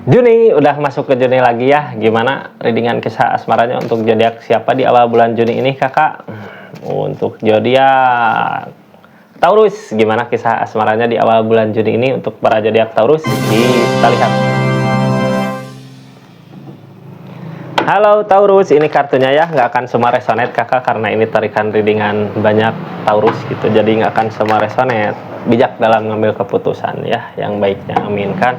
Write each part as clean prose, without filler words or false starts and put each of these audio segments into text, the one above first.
Juni, udah masuk ke Juni lagi ya. Gimana readingan kisah asmaranya untuk zodiak siapa di awal bulan Juni ini, Kakak? Untuk zodiak Taurus, gimana kisah asmaranya di awal bulan Juni ini untuk para zodiak Taurus? Kita lihat. Halo Taurus, ini kartunya ya, nggak akan semua resonate Kakak karena ini tarikan readingan banyak Taurus gitu, jadi nggak akan semua resonate. Bijak dalam ngambil keputusan ya, yang baiknya aminkan,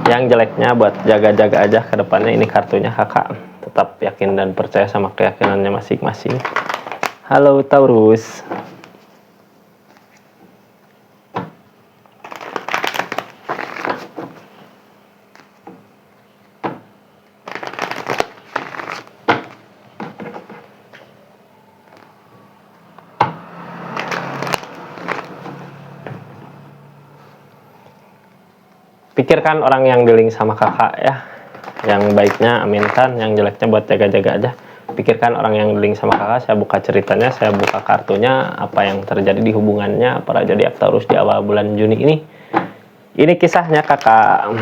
yang jeleknya buat jaga-jaga aja ke depannya. Ini kartunya Kakak, tetap yakin dan percaya sama keyakinannya masing-masing. Halo Taurus. Pikirkan orang yang dealing sama Kakak ya, yang baiknya aminkan, yang jeleknya buat jaga-jaga aja. Pikirkan orang yang dealing sama Kakak. Saya buka ceritanya, saya buka kartunya, apa yang terjadi di hubungannya para zodiak Taurus di awal bulan Juni ini. Ini kisahnya Kakak.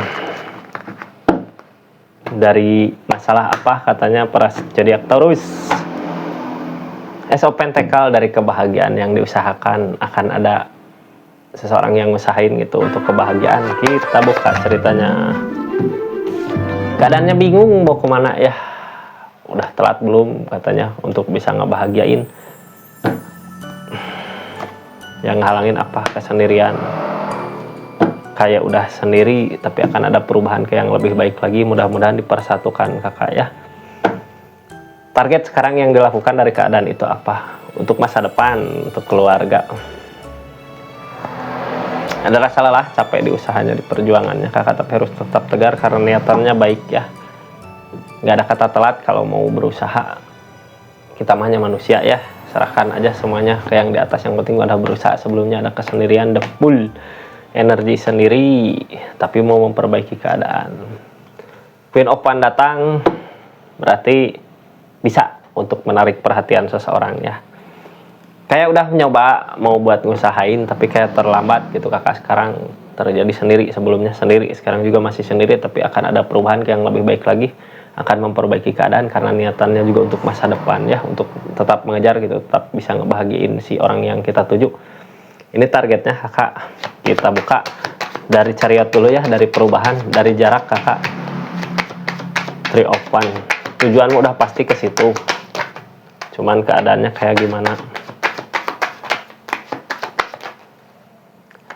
Dari masalah apa katanya para zodiak Taurus? Ace of Pentacle, dari kebahagiaan yang diusahakan. Akan ada seseorang yang usahain gitu untuk kebahagiaan. Kita buka ceritanya. Keadaannya bingung mau kemana ya, udah telat belum katanya untuk bisa ngebahagiain. Yang ngehalangin apa? Kesendirian. Kayak udah sendiri tapi akan ada perubahan ke yang lebih baik lagi. Mudah-mudahan dipersatukan Kakak ya. Target sekarang yang dilakukan dari keadaan itu apa? Untuk masa depan, untuk keluarga. Ada rasa lelah, capek di usahanya, di perjuangannya Kakak, tapi harus tetap tegar karena niatannya baik ya. Nggak ada kata telat kalau mau berusaha. Kita hanya manusia ya, serahkan aja semuanya ke yang di atas. Yang penting ada berusaha. Sebelumnya ada kesendirian, the full energi sendiri, tapi mau memperbaiki keadaan. Queen of Wands datang, berarti bisa untuk menarik perhatian seseorang ya. Kayak udah nyoba mau buat ngusahain tapi kayak terlambat gitu Kakak. Sekarang terjadi sendiri, sebelumnya sendiri, sekarang juga masih sendiri, tapi akan ada perubahan yang lebih baik lagi, akan memperbaiki keadaan karena niatannya juga untuk masa depan ya, untuk tetap mengejar gitu, tetap bisa ngebahagiain si orang yang kita tuju. Ini targetnya Kakak. Kita buka dari Chariot dulu ya, dari perubahan, dari jarak Kakak. Three of Wands, tujuanmu udah pasti ke situ, cuman keadaannya kayak gimana.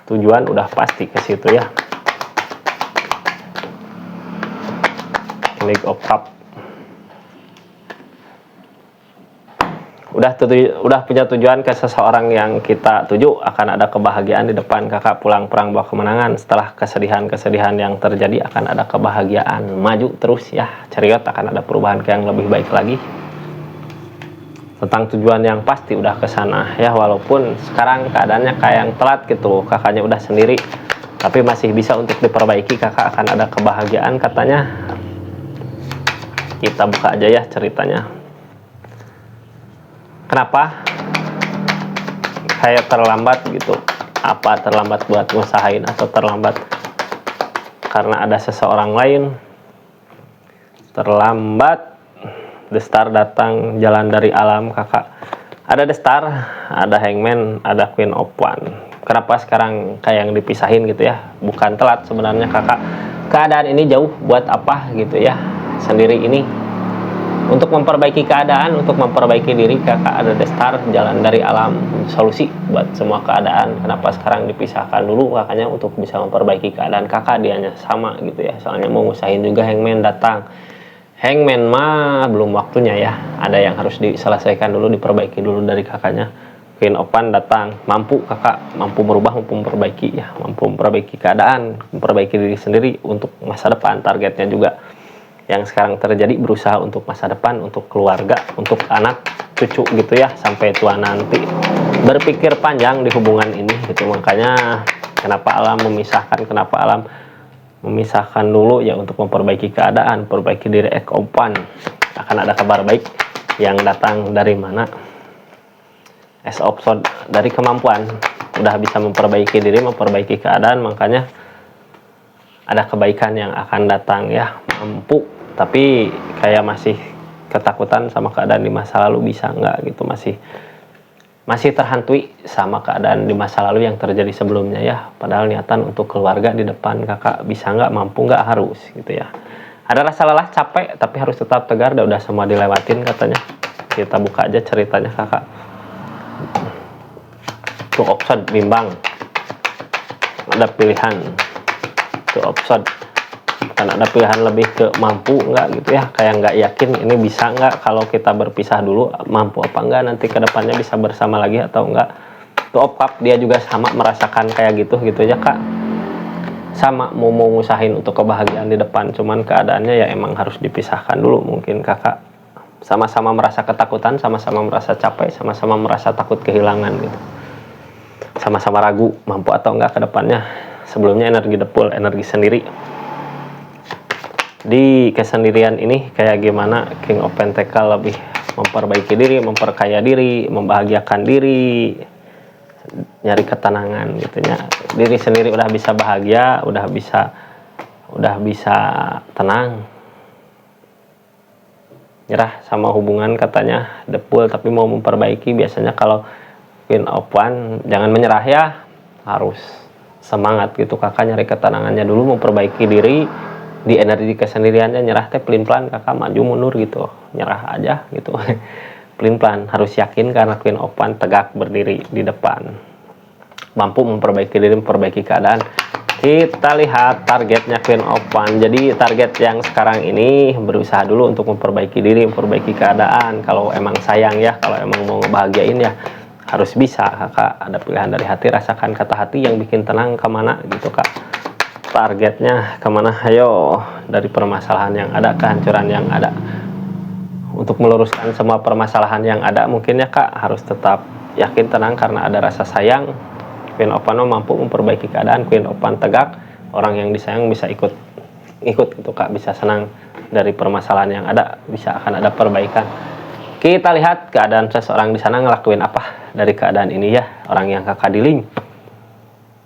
Tujuan udah pasti ke situ ya. King of Cups. Udah punya tujuan ke seseorang yang kita tuju, akan ada kebahagiaan di depan Kakak. Pulang perang bawa kemenangan. Setelah kesedihan-kesedihan yang terjadi akan ada kebahagiaan. Maju terus ya. Chariot, akan ada perubahan yang lebih baik lagi. Tentang tujuan yang pasti udah ke sana ya, walaupun sekarang keadaannya kayak yang telat gitu. Kakaknya udah sendiri tapi masih bisa untuk diperbaiki. Kakak akan ada kebahagiaan katanya. Kita buka aja ya ceritanya. Kenapa kayak terlambat gitu? Apa terlambat buat ngusahain atau terlambat karena ada seseorang lain? Terlambat. The Star datang, jalan dari alam Kakak. Ada The Star, ada Hangman, ada Queen of Wands. Kenapa sekarang kayak yang dipisahin gitu ya? Bukan telat sebenarnya Kakak. Keadaan ini jauh buat apa gitu ya? Sendiri ini untuk memperbaiki keadaan, untuk memperbaiki diri Kakak. Ada The Star, jalan dari alam, solusi buat semua keadaan. Kenapa sekarang dipisahkan dulu Kakaknya untuk bisa memperbaiki keadaan Kakak, dianya sama gitu ya. Soalnya mau ngusahin juga. Hangman datang. Hangman mah belum waktunya ya, ada yang harus diselesaikan dulu, diperbaiki dulu dari Kakaknya. Queen of Wands datang, mampu Kakak, mampu merubah, mampu memperbaiki ya, mampu memperbaiki keadaan, memperbaiki diri sendiri untuk masa depan. Targetnya juga yang sekarang terjadi, berusaha untuk masa depan, untuk keluarga, untuk anak cucu gitu ya, sampai tua nanti. Berpikir panjang di hubungan ini gitu. Makanya kenapa alam memisahkan, kenapa alam memisahkan dulu ya, untuk memperbaiki keadaan, perbaiki diri. Ekopan, akan ada kabar baik yang datang dari mana? As of Swords, dari kemampuan, udah bisa memperbaiki diri, memperbaiki keadaan. Makanya ada kebaikan yang akan datang ya, mampu, tapi kayak masih ketakutan sama keadaan di masa lalu, bisa nggak gitu, masih terhantui sama keadaan di masa lalu yang terjadi sebelumnya ya, padahal niatan untuk keluarga di depan. Kakak bisa nggak, mampu nggak, harus gitu ya. Ada rasa lelah, capek, tapi harus tetap tegar, udah semua dilewatin katanya. Kita buka aja ceritanya kakak. Tuh option bimbang, ada pilihan. Tuh option, kan ada pilihan lebih ke mampu nggak gitu ya, kayak nggak yakin ini bisa nggak kalau kita berpisah dulu, mampu apa enggak nanti kedepannya bisa bersama lagi atau enggak. Tuh opkap, dia juga sama merasakan kayak gitu ya kak, sama mau ngusahain untuk kebahagiaan di depan, cuman keadaannya ya emang harus dipisahkan dulu. Mungkin kakak sama-sama merasa ketakutan, sama-sama merasa capek, sama-sama merasa takut kehilangan gitu, sama-sama ragu mampu atau enggak ke depannya. Sebelumnya energi depul, energi sendiri. Di kesendirian ini kayak gimana King of Pentacle, lebih memperbaiki diri, memperkaya diri, membahagiakan diri, nyari ketenangan gitu ya. Diri sendiri udah bisa bahagia, udah bisa tenang, nyerah sama hubungan katanya depul, tapi mau memperbaiki. Biasanya kalau Queen of One jangan menyerah ya, harus semangat gitu kakak, nyari ketenangannya dulu, memperbaiki diri. Di energi kesendiriannya nyerah teh pelin-pelan kakak, maju mundur gitu, nyerah aja gitu. Pelin-pelan, harus yakin karena Queen of One tegak berdiri di depan, mampu memperbaiki diri, memperbaiki keadaan. Kita lihat targetnya Queen of One. Jadi target yang sekarang ini berusaha dulu untuk memperbaiki diri, memperbaiki keadaan. Kalau emang sayang ya, kalau emang mau ngebahagiain ya harus bisa kakak. Ada pilihan dari hati, rasakan kata hati yang bikin tenang kemana gitu kak. Targetnya kemana? Ayo, dari permasalahan yang ada, kehancuran yang ada, untuk meluruskan semua permasalahan yang ada. Mungkin ya kak harus tetap yakin, tenang, karena ada rasa sayang. Queen of One mampu memperbaiki keadaan, Queen of One tegak, orang yang disayang bisa ikut gitu kak, bisa senang dari permasalahan yang ada, bisa akan ada perbaikan. Kita lihat keadaan seseorang di sana ngelakuin apa dari keadaan ini ya. Orang yang kakak dealing,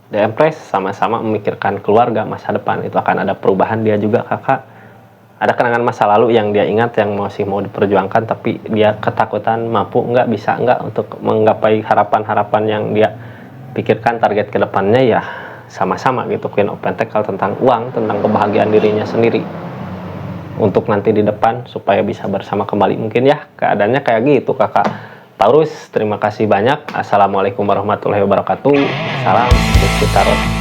The Empress, sama-sama memikirkan keluarga, masa depan, itu akan ada perubahan. Dia juga kakak ada kenangan masa lalu yang dia ingat, yang masih mau diperjuangkan, tapi dia ketakutan mampu nggak, bisa nggak untuk menggapai harapan-harapan yang dia pikirkan. Target kedepannya ya sama-sama gitu, Queen of Pentacle, tentang uang, tentang kebahagiaan dirinya sendiri untuk nanti di depan supaya bisa bersama kembali. Mungkin ya keadaannya kayak gitu kakak. Taurus, terima kasih banyak. Assalamualaikum warahmatullahi wabarakatuh. Salam Tarot.